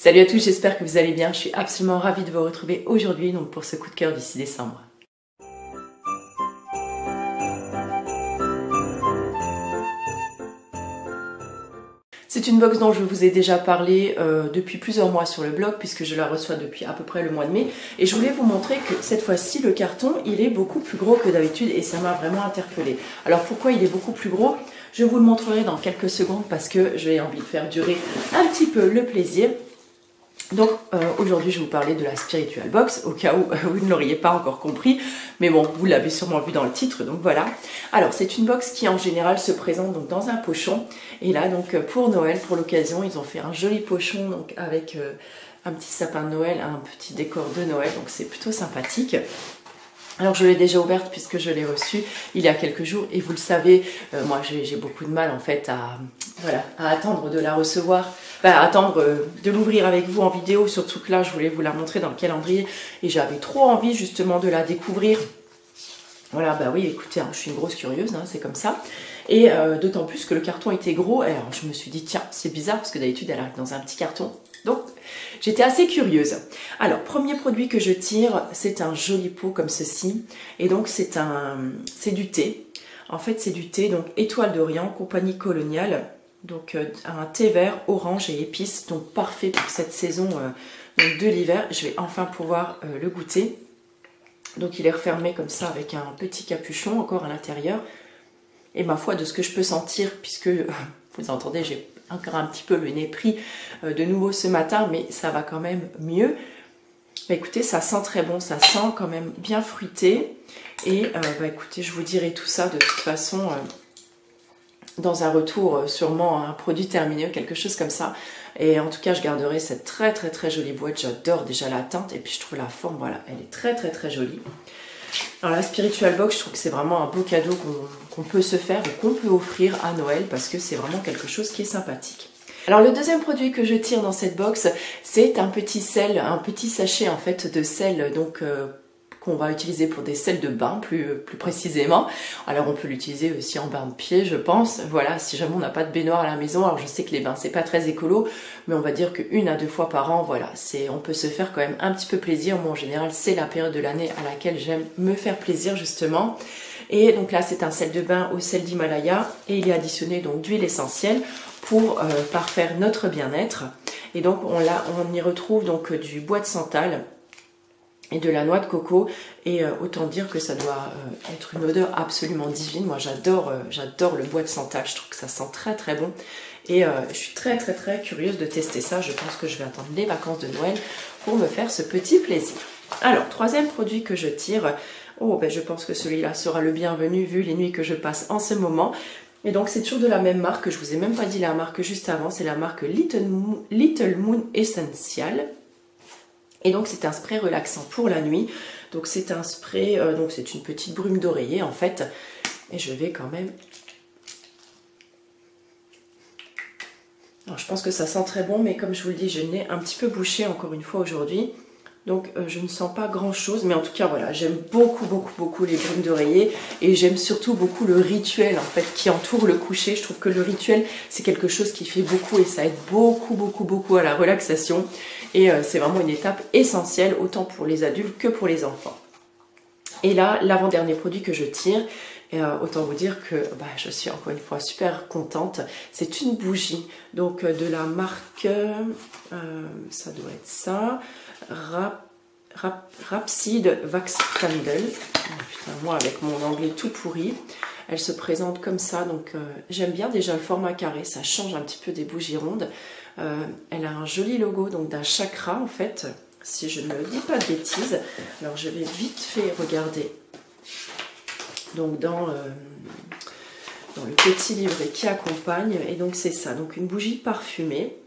Salut à tous, j'espère que vous allez bien. Je suis absolument ravie de vous retrouver aujourd'hui donc pour ce coup de cœur du 6 décembre. C'est une box dont je vous ai déjà parlé depuis plusieurs mois sur le blog puisque je la reçois depuis à peu près le mois de mai. Et je voulais vous montrer que cette fois-ci, le carton, il est beaucoup plus gros que d'habitude et ça m'a vraiment interpellée. Alors pourquoi il est beaucoup plus gros? Je vous le montrerai dans quelques secondes parce que j'ai envie de faire durer un petit peu le plaisir. Donc aujourd'hui je vais vous parler de la Spiritual Box, au cas où vous ne l'auriez pas encore compris, mais bon, vous l'avez sûrement vu dans le titre, donc voilà. Alors c'est une box qui en général se présente donc dans un pochon, et là donc pour Noël, pour l'occasion, ils ont fait un joli pochon donc avec un petit sapin de Noël, un petit décor de Noël, donc c'est plutôt sympathique. Alors je l'ai déjà ouverte puisque je l'ai reçue il y a quelques jours et vous le savez, moi j'ai beaucoup de mal en fait à attendre de la recevoir, à attendre de l'ouvrir avec vous en vidéo, surtout que là je voulais vous la montrer dans le calendrier et j'avais trop envie justement de la découvrir. Voilà, bah oui, écoutez, hein, je suis une grosse curieuse, hein, c'est comme ça. Et d'autant plus que le carton était gros, et alors je me suis dit, tiens, c'est bizarre parce que d'habitude elle arrive dans un petit carton. Donc, j'étais assez curieuse. Alors, premier produit que je tire, c'est un joli pot comme ceci. Et donc, c'est du thé. En fait, c'est du thé, donc Étoile d'Orient, compagnie coloniale. Donc, un thé vert, orange et épices. Donc, parfait pour cette saison de l'hiver. Je vais enfin pouvoir le goûter. Donc, il est refermé comme ça avec un petit capuchon encore à l'intérieur. Et ma foi, de ce que je peux sentir, puisque vous entendez, j'ai encore un petit peu le nez pris de nouveau ce matin, mais ça va quand même mieux. Bah, écoutez, ça sent très bon, ça sent quand même bien fruité. Et bah, écoutez, je vous dirai tout ça de toute façon dans un retour, sûrement un produit terminé ou quelque chose comme ça. Et en tout cas, je garderai cette très très très jolie boîte. J'adore déjà la teinte et puis je trouve la forme, voilà, elle est très très très jolie. Alors la Spiritual Box, je trouve que c'est vraiment un beau cadeau qu'on peut se faire ou qu'on peut offrir à Noël parce que c'est vraiment quelque chose qui est sympathique. Alors le deuxième produit que je tire dans cette box, c'est un petit sel, un petit sachet en fait de sel donc qu'on va utiliser pour des sels de bain plus précisément. Alors on peut l'utiliser aussi en bain de pied je pense, voilà, si jamais on n'a pas de baignoire à la maison. Alors je sais que les bains c'est pas très écolo, mais on va dire qu'une à deux fois par an, voilà, on peut se faire quand même un petit peu plaisir. Moi en général c'est la période de l'année à laquelle j'aime me faire plaisir justement. Et donc là c'est un sel de bain au sel d'Himalaya et il est additionné donc d'huile essentielle pour parfaire notre bien-être. Et donc on y retrouve donc du bois de santal et de la noix de coco, et autant dire que ça doit être une odeur absolument divine. Moi j'adore le bois de santal, je trouve que ça sent très très bon et je suis très très très curieuse de tester ça. Je pense que je vais attendre les vacances de Noël pour me faire ce petit plaisir. Alors troisième produit que je tire, oh ben je pense que celui-là sera le bienvenu vu les nuits que je passe en ce moment. Et donc c'est toujours de la même marque, je vous ai même pas dit la marque juste avant, c'est la marque Little Moon Essential. Et donc c'est un spray relaxant pour la nuit. Donc c'est un spray, donc c'est une petite brume d'oreiller en fait. Et je vais quand même... Alors je pense que ça sent très bon, mais comme je vous le dis, j'ai le nez un petit peu bouché encore une fois aujourd'hui. Donc je ne sens pas grand chose, mais en tout cas voilà, j'aime beaucoup beaucoup beaucoup les brumes d'oreiller et j'aime surtout beaucoup le rituel en fait qui entoure le coucher. Je trouve que le rituel c'est quelque chose qui fait beaucoup et ça aide beaucoup beaucoup beaucoup à la relaxation et c'est vraiment une étape essentielle autant pour les adultes que pour les enfants. Et là, l'avant-dernier produit que je tire, autant vous dire que bah, je suis encore une fois super contente. C'est une bougie, donc de la marque, ça doit être ça, Rhapside Wax Candle. Oh, putain, moi avec mon anglais tout pourri. Elle se présente comme ça, donc j'aime bien déjà le format carré, ça change un petit peu des bougies rondes. Elle a un joli logo donc d'un chakra en fait, si je ne dis pas de bêtises. Alors je vais vite fait regarder donc dans le petit livret qui accompagne, et donc c'est ça, donc une bougie parfumée.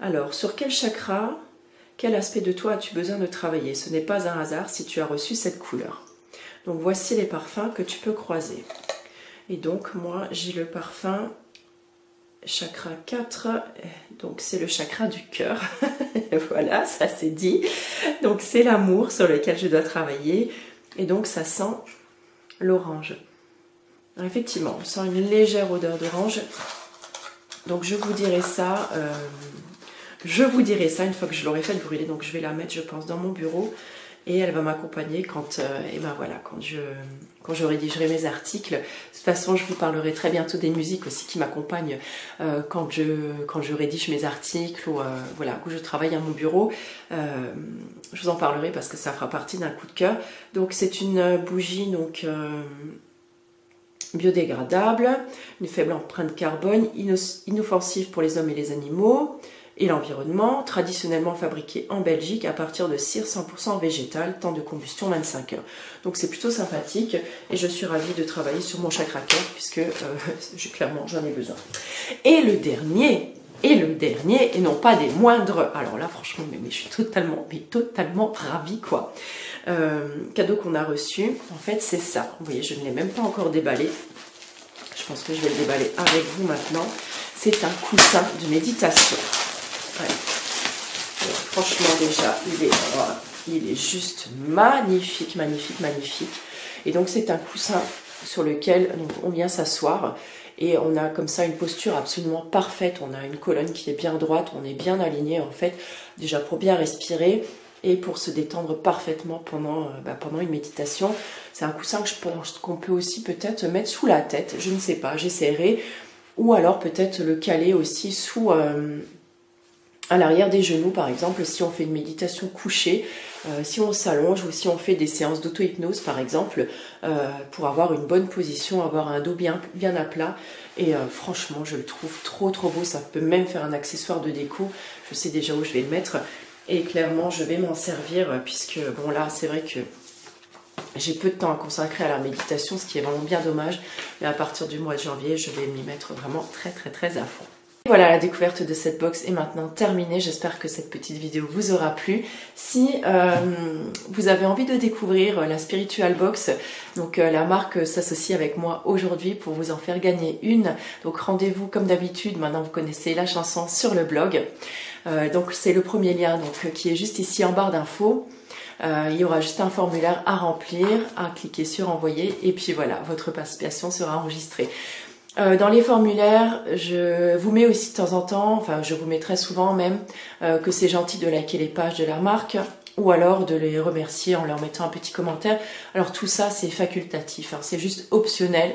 Alors sur quel chakra, quel aspect de toi as-tu besoin de travailler? Ce n'est pas un hasard si tu as reçu cette couleur. Donc voici les parfums que tu peux croiser. Et donc moi j'ai le parfum chakra 4, donc c'est le chakra du cœur. Voilà, ça c'est dit. Donc c'est l'amour sur lequel je dois travailler. Et donc ça sent l'orange. Effectivement, on sent une légère odeur d'orange. Donc je vous dirai ça Je vous dirai ça une fois que je l'aurai fait brûler. Donc je vais la mettre, je pense, dans mon bureau. Et elle va m'accompagner quand, quand je rédigerai mes articles. De toute façon, je vous parlerai très bientôt des musiques aussi qui m'accompagnent quand je rédige mes articles ou voilà, où je travaille à mon bureau. Je vous en parlerai parce que ça fera partie d'un coup de cœur. Donc c'est une bougie donc, biodégradable, une faible empreinte carbone, inoffensive pour les hommes et les animaux. Et l'environnement, traditionnellement fabriqué en Belgique à partir de cire 100% végétale, temps de combustion 25 heures. Donc c'est plutôt sympathique et je suis ravie de travailler sur mon chakra cœur puisque clairement j'en ai besoin. Et le dernier, et non pas des moindres, alors là franchement mais je suis totalement ravie quoi. Cadeau qu'on a reçu, en fait c'est ça. Vous voyez, je ne l'ai même pas encore déballé. Je pense que je vais le déballer avec vous maintenant. C'est un coussin de méditation. Ouais. Franchement déjà il est juste magnifique. Et donc c'est un coussin sur lequel on vient s'asseoir et on a comme ça une posture absolument parfaite. On a une colonne qui est bien droite, on est bien aligné en fait, déjà pour bien respirer et pour se détendre parfaitement pendant une méditation. C'est un coussin que je pense qu'on peut aussi peut-être mettre sous la tête, je ne sais pas, j'essaierai, ou alors peut-être le caler aussi sous à l'arrière des genoux par exemple, si on fait une méditation couchée, si on s'allonge ou si on fait des séances d'auto-hypnose par exemple, pour avoir une bonne position, avoir un dos bien à plat. Et franchement je le trouve trop beau, ça peut même faire un accessoire de déco, je sais déjà où je vais le mettre et clairement je vais m'en servir puisque bon là c'est vrai que j'ai peu de temps à consacrer à la méditation, ce qui est vraiment bien dommage, mais à partir du mois de janvier je vais m'y mettre vraiment très à fond. Voilà, la découverte de cette box est maintenant terminée. J'espère que cette petite vidéo vous aura plu. Si vous avez envie de découvrir la Spiritual Box, donc la marque s'associe avec moi aujourd'hui pour vous en faire gagner une. Donc rendez-vous comme d'habitude, maintenant vous connaissez la chanson sur le blog. Donc c'est le premier lien donc, qui est juste ici en barre d'infos. Il y aura juste un formulaire à remplir, à cliquer sur envoyer et puis voilà, votre participation sera enregistrée. Dans les formulaires, je vous mets aussi de temps en temps, enfin je vous mets très souvent même, que c'est gentil de liker les pages de la marque ou alors de les remercier en leur mettant un petit commentaire. Alors tout ça c'est facultatif, hein, c'est juste optionnel.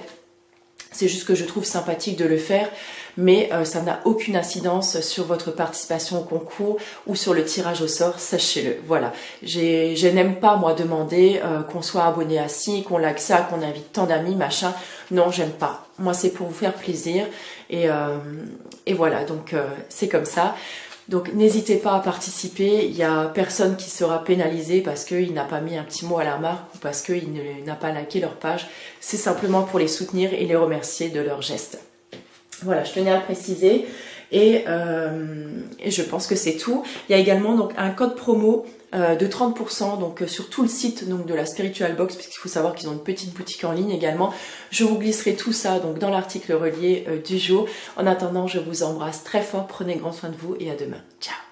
C'est juste que je trouve sympathique de le faire, mais ça n'a aucune incidence sur votre participation au concours ou sur le tirage au sort, sachez-le. Voilà, je n'aime pas moi demander qu'on soit abonné à ci, qu'on like ça, qu'on invite tant d'amis, machin. Non, j'aime pas. Moi, c'est pour vous faire plaisir et voilà, donc c'est comme ça. Donc n'hésitez pas à participer, il n'y a personne qui sera pénalisé parce qu'il n'a pas mis un petit mot à la marque ou parce qu'il n'a pas liké leur page. C'est simplement pour les soutenir et les remercier de leur geste. Voilà, je tenais à le préciser et je pense que c'est tout. Il y a également donc un code promo de 30% donc sur tout le site donc de la Spiritual Box, puisqu'il faut savoir qu'ils ont une petite boutique en ligne également. Je vous glisserai tout ça donc dans l'article relié du jour. En attendant, je vous embrasse très fort, prenez grand soin de vous et à demain. Ciao.